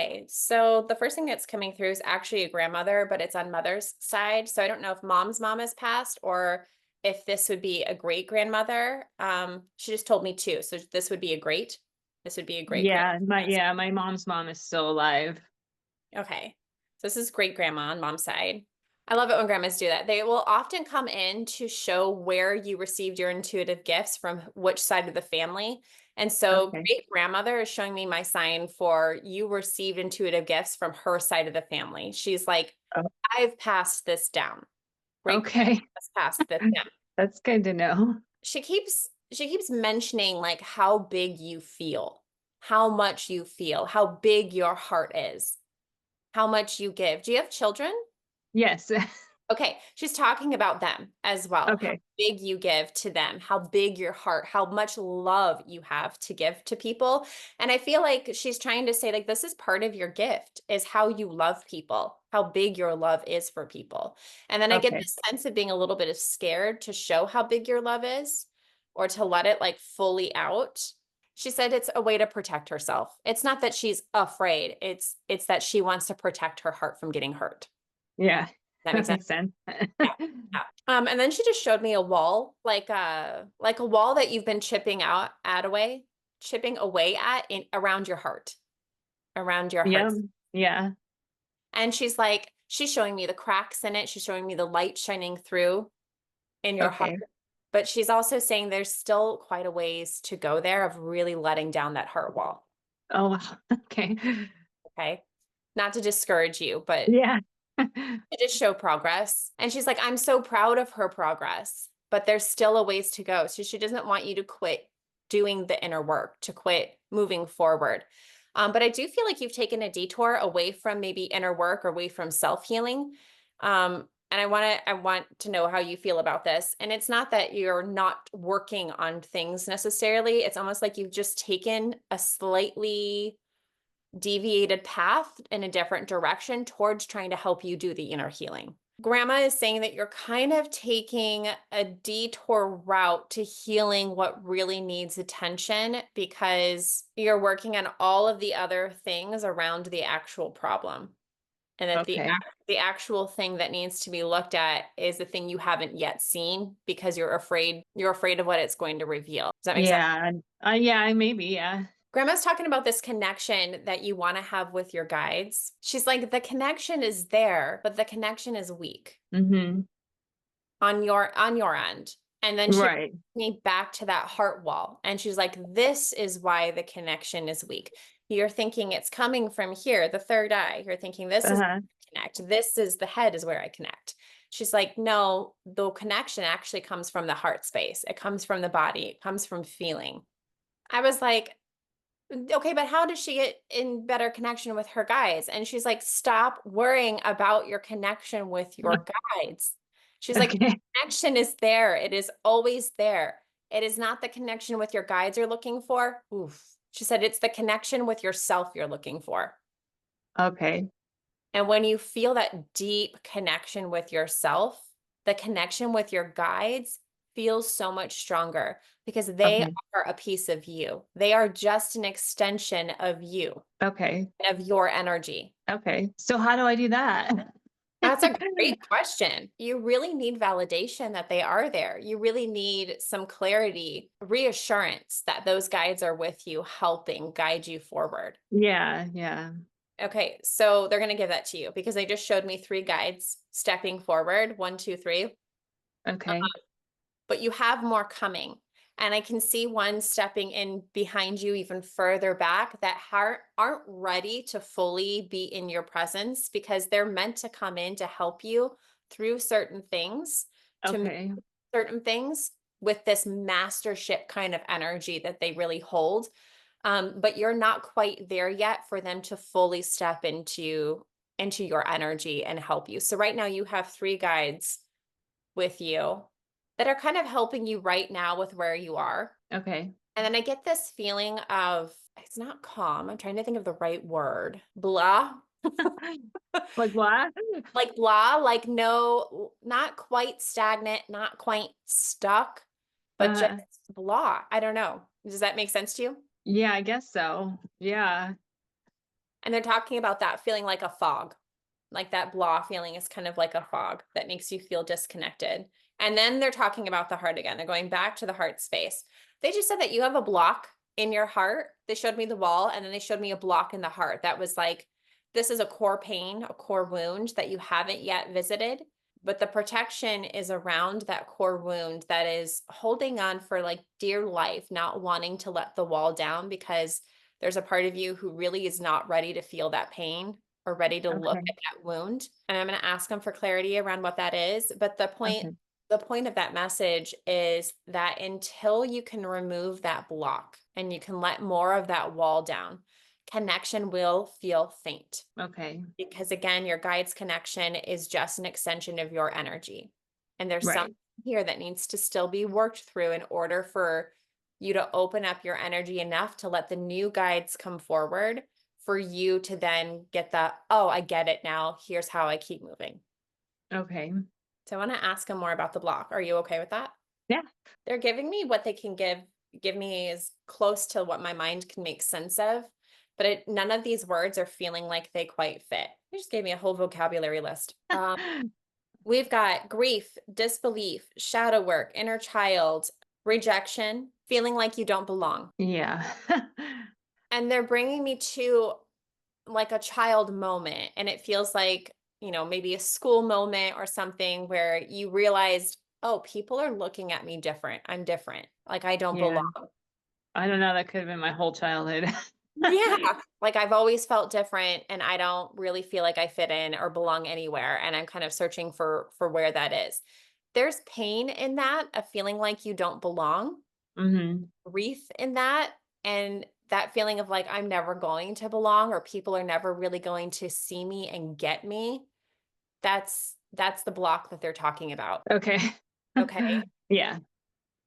Okay, so the first thing that's coming through is actually a grandmother, but it's on mother's side. So I don't know if mom's mom has passed or if this would be a great grandmother. She just told me two, so this would be a great Yeah, grandmother. my mom's mom is still alive. Okay. So this is great grandma on mom's side. I love it when grandmas do that. They will often come in to show where you received your intuitive gifts from which side of the family. And so Okay. great grandmother is showing me my sign for you received intuitive gifts from her side of the family. She's like, Oh, I've passed this down. Great grandma okay. has passed this down. That's good to know. She keeps mentioning like how big you feel, how much you feel, how big your heart is, how much you give. Do you have children? Yes. Okay, she's talking about them as well. How Okay. big you give to them, how big your heart, how much love you have to give to people. And I feel like she's trying to say, like, this is part of your gift, is how you love people, how big your love is for people. And then I get Okay. this sense of being a little bit of scared to show how big your love is or to let it like fully out. She said it's a way to protect herself. It's not that she's afraid. It's that she wants to protect her heart from getting hurt. Yeah. That makes That sense. makes sense. Yeah, yeah. And then she just showed me a wall, like a wall that you've been chipping away at in around your heart, around your heart. Yeah. Yeah. And she's showing me the cracks in it. She's showing me the light shining through in your heart. Okay. But she's also saying there's still quite a ways to go there of really letting down that heart wall. Oh, wow. Okay. Okay. Not to discourage you, but Yeah. to just show progress. And she's like, I'm so proud of her progress, but there's still a ways to go. So she doesn't want you to quit doing the inner work, to quit moving forward. But I do feel like you've taken a detour away from maybe inner work or away from self-healing. And I want to know how you feel about this. And it's not that you're not working on things necessarily. It's almost like you've just taken a slightly deviated path in a different direction towards trying to help you do the inner healing. Grandma is saying that you're kind of taking a detour route to healing what really needs attention because you're working on all of the other things around the actual problem. And that Okay. the actual thing that needs to be looked at is the thing you haven't yet seen because you're afraid of what it's going to reveal. Does that make sense? Yeah. Yeah, maybe. Yeah. Grandma's talking about this connection that you want to have with your guides. She's like, the connection is there, but the connection is weak Hmm. on your end. And then she Right. brings me back to that heart wall. And she's like, this is why the connection is weak. You're thinking it's coming from here, the third eye. You're thinking this is Uh-huh. connect. This is the head is where I connect. She's like, no, the connection actually comes from the heart space. It comes from the body. It comes from feeling. I was like, okay, but how does she get in better connection with her guides? And she's like, stop worrying about your connection with your guides. She's like, Okay. connection is there. It is always there. It is not the connection with your guides you're looking for. Oof. She said, it's the connection with yourself you're looking for. Okay. And when you feel that deep connection with yourself, the connection with your guides feels so much stronger because they Okay. are a piece of you. They are just an extension of you, Okay. of your energy. Okay. So how do I do that? That's a great question. You really need validation that they are there. You really need some clarity, reassurance that those guides are with you, helping guide you forward. Yeah. Yeah. Okay, so they're going to give that to you because they just showed me three guides stepping forward, one, two, three. Okay. But you have more coming. And I can see one stepping in behind you even further back that aren't ready to fully be in your presence because they're meant to come in to help you through certain things, to move Okay. certain things with this mastership kind of energy that they really hold. But you're not quite there yet for them to fully step into your energy and help you. So right now you have three guides with you that are kind of helping you right now with where you are. Okay. And then I get this feeling of it's not calm. I'm trying to think of the right word. Blah. Like what? Like blah, like no, not quite stagnant, not quite stuck, but just Uh, blah. I don't know. Does that make sense to you? yeah, I guess so. Yeah. And they're talking about that feeling like a fog. Like that blah feeling is kind of like a fog that makes you feel disconnected. And then they're talking about the heart again. They're going back to the heart space. They just said that you have a block in your heart. They showed me the wall and then they showed me a block in the heart that was like, this is a core pain, a core wound that you haven't yet visited. But the protection is around that core wound that is holding on for like dear life, not wanting to let the wall down because there's a part of you who really is not ready to feel that pain or ready to look Okay. at that wound. And I'm going to ask them for clarity around what that is. But Okay. the point of that message is that until you can remove that block and you can let more of that wall down, connection will feel faint. Okay. Because again, your guide's connection is just an extension of your energy. And there's something Right. here that needs to still be worked through in order for you to open up your energy enough to let the new guides come forward for you to then get the, oh, I get it now. Here's how I keep moving. Okay. So I want to ask them more about the block. Are you okay with that? Yeah. They're giving me what they can give me is close to what my mind can make sense of, but none of these words are feeling like they quite fit. They just gave me a whole vocabulary list. We've got grief, disbelief, shadow work, inner child, rejection, feeling like you don't belong. Yeah. And they're bringing me to like a child moment. And it feels like, maybe a school moment or something where you realized, oh, people are looking at me different. I'm different. Like I don't Yeah. belong. I don't know, that could have been my whole childhood. Yeah. Like I've always felt different and I don't really feel like I fit in or belong anywhere. And I'm kind of searching for where that is. There's pain in that, a feeling like you don't belong, Mhm. grief in that, and that feeling of like I'm never going to belong or people are never really going to see me and get me. That's the block that they're talking about. Okay. Okay. Yeah.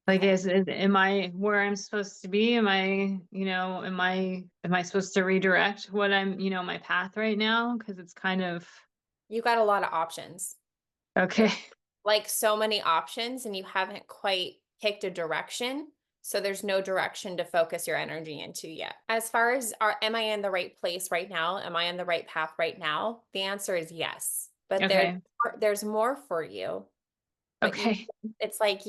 Like, Okay. is am I where I'm supposed to be? Am I, am I supposed to redirect what I'm, my path right now? Because it's kind of You got a lot of options. okay. Like so many options and you haven't quite picked a direction. So there's no direction to focus your energy into yet. As far as am I in the right place right now? Am I on the right path right now? The answer is yes. But Okay. there's more for you. But Okay. it's like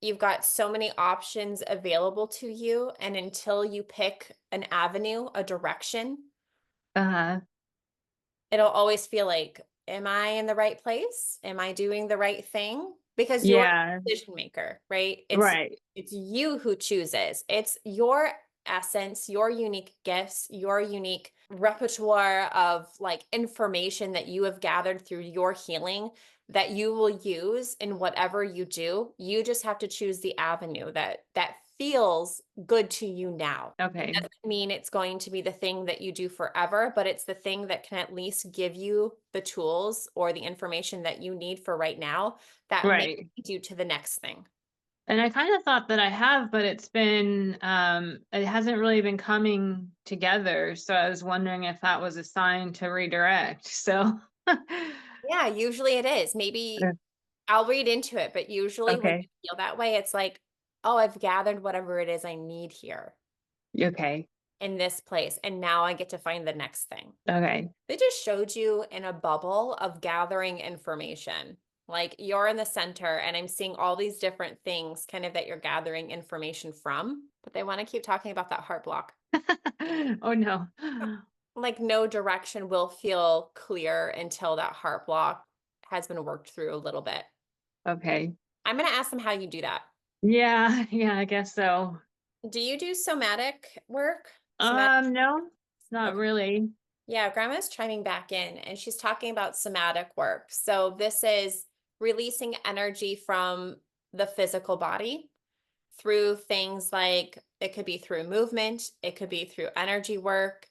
you've got so many options available to you. And until you pick an avenue, a direction, Uh-huh. it'll always feel like, am I in the right place? Am I doing the right thing? Because you're Yeah. the decision maker, right? Right. It's you who chooses. It's your essence, your unique gifts, your unique repertoire of like information that you have gathered through your healing that you will use in whatever you do. You just have to choose the avenue that feels good to you now. It Okay. doesn't mean it's going to be the thing that you do forever, but it's the thing that can at least give you the tools or the information that you need for right now that may Right. lead you to the next thing. And I kind of thought that I have, but it hasn't really been coming together. So I was wondering if that was a sign to redirect. So Yeah, usually it is. Maybe I'll read into it, but usually when okay. you feel that way, it's like, oh, I've gathered whatever it is I need here Okay. in this place. And now I get to find the next thing. Okay. They just showed you in a bubble of gathering information. Like you're in the center, and I'm seeing all these different things kind of that you're gathering information from, but they want to keep talking about that heart block. Oh no. Like no direction will feel clear until that heart block has been worked through a little bit. Okay. I'm going to ask them how you do that. Yeah, yeah, I guess so. Do you do somatic work? Somatic. No, it's not Okay. really. Yeah, grandma's chiming back in and she's talking about somatic work. So this is releasing energy from the physical body through things like it could be through movement, it could be through energy work,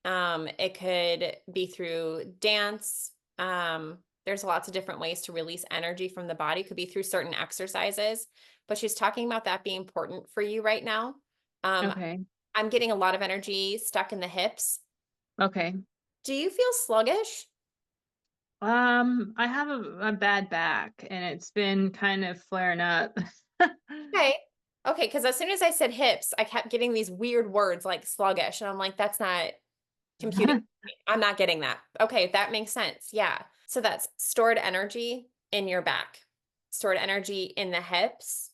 it could be through dance. There's lots of different ways to release energy from the body. It could be through certain exercises, but she's talking about that being important for you right now. Um, Okay. I'm getting a lot of energy stuck in the hips. Okay. Do you feel sluggish? I have a bad back and it's been kind of flaring up. Okay. Okay, because as soon as I said hips, I kept getting these weird words like sluggish, and I'm like, that's not Computing. I'm not getting that. Okay, that makes sense. Yeah. So that's stored energy in your back, stored energy in the hips.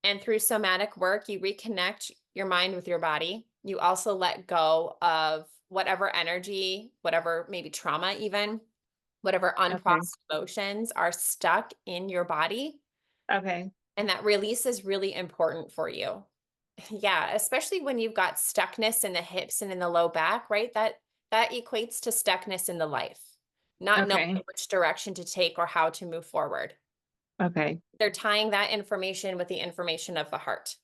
And through somatic work, you reconnect your mind with your body. You also let go of whatever energy, whatever maybe trauma, even whatever Okay. unprocessed emotions are stuck in your body. Okay. And that release is really important for you. Yeah, especially when you've got stuckness in the hips and in the low back, right? That equates to stuckness in the life, not knowing Okay. which direction to take or how to move forward. Okay. They're tying that information with the information of the heart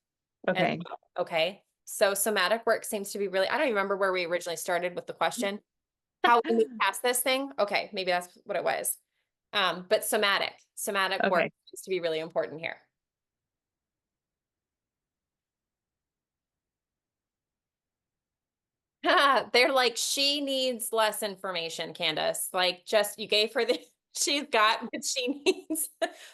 as Okay. well. Okay. So somatic work seems to be really, I don't even remember where we originally started with the question. How we move past this thing? Okay, maybe that's what it was. But somatic work Okay. seems to be really important here. They're like, "She needs less information, Candace." Like, just you gave her the she's got what she needs.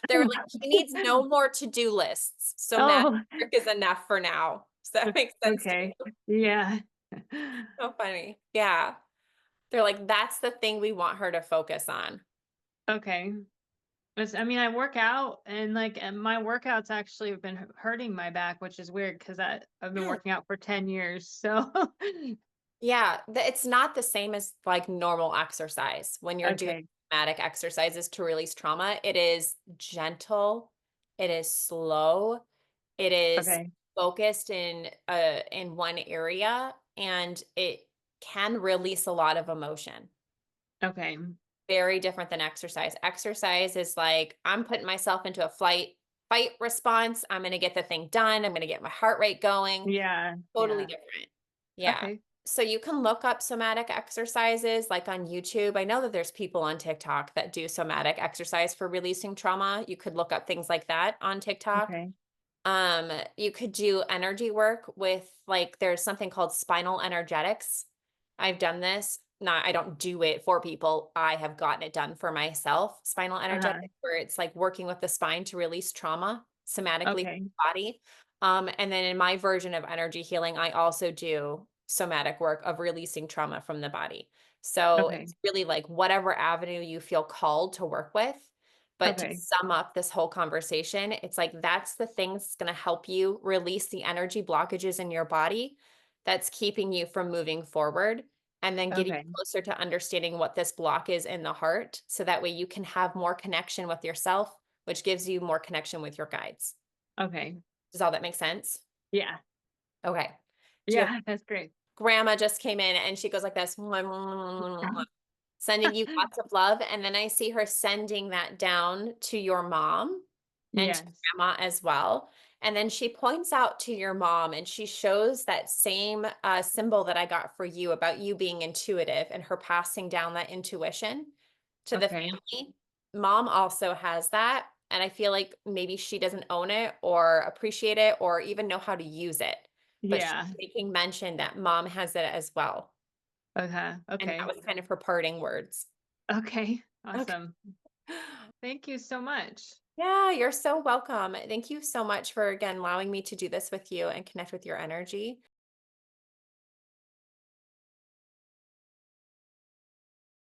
They're like, "She needs no more to-do lists. So math Oh, work is enough for now." Does that make sense to okay. you? Yeah. So funny. Yeah. They're like, "That's the thing we want her to focus on." Okay. I mean, I work out and my workouts actually have been hurting my back, which is weird because I've been Mm. working out for 10 years. So, Yeah, it's not the same as, like, normal exercise. When you're doing okay. somatic exercises to release trauma, it is gentle, it is slow, it is Okay. focused in one area, and it can release a lot of emotion. Okay. Very different than exercise. Exercise is like, I'm putting myself into a fight response, I'm gonna get the thing done, I'm gonna get my heart rate going. Yeah. Totally Yeah. different. Yeah. Okay. So you can look up somatic exercises like on YouTube. I know that there's people on TikTok that do somatic exercise for releasing trauma. You could look up things like that on TikTok. Okay. You could do energy work with like there's something called spinal energetics. I've done this. Not I don't do it for people. I have gotten it done for myself. Spinal Uh-huh. energetics, where it's like working with the spine to release trauma somatically from Okay. the body. And then in my version of energy healing, I also do somatic work of releasing trauma from the body. So Okay. it's really like whatever avenue you feel called to work with. But to Okay. sum up this whole conversation, it's like that's the thing that's going to help you release the energy blockages in your body that's keeping you from moving forward and then getting Okay. you closer to understanding what this block is in the heart. So that way you can have more connection with yourself, which gives you more connection with your guides. Okay. Does all that make sense? Yeah. Okay. Do you have Yeah. That's great. grandma just came in and she goes like this, sending you lots of love. And then I see her sending that down to your mom and to Yes. grandma as well. And then she points out to your mom and she shows that same symbol that I got for you about you being intuitive and her passing down that intuition to the Okay. family. Mom also has that. And I feel like maybe she doesn't own it or appreciate it or even know how to use it. But she's Yeah. making mention that mom has it as well. Okay. And that Okay. was kind of her parting words. Okay. Okay. Awesome. Thank you so much. Yeah, you're so welcome. Thank you so much for again allowing me to do this with you and connect with your energy.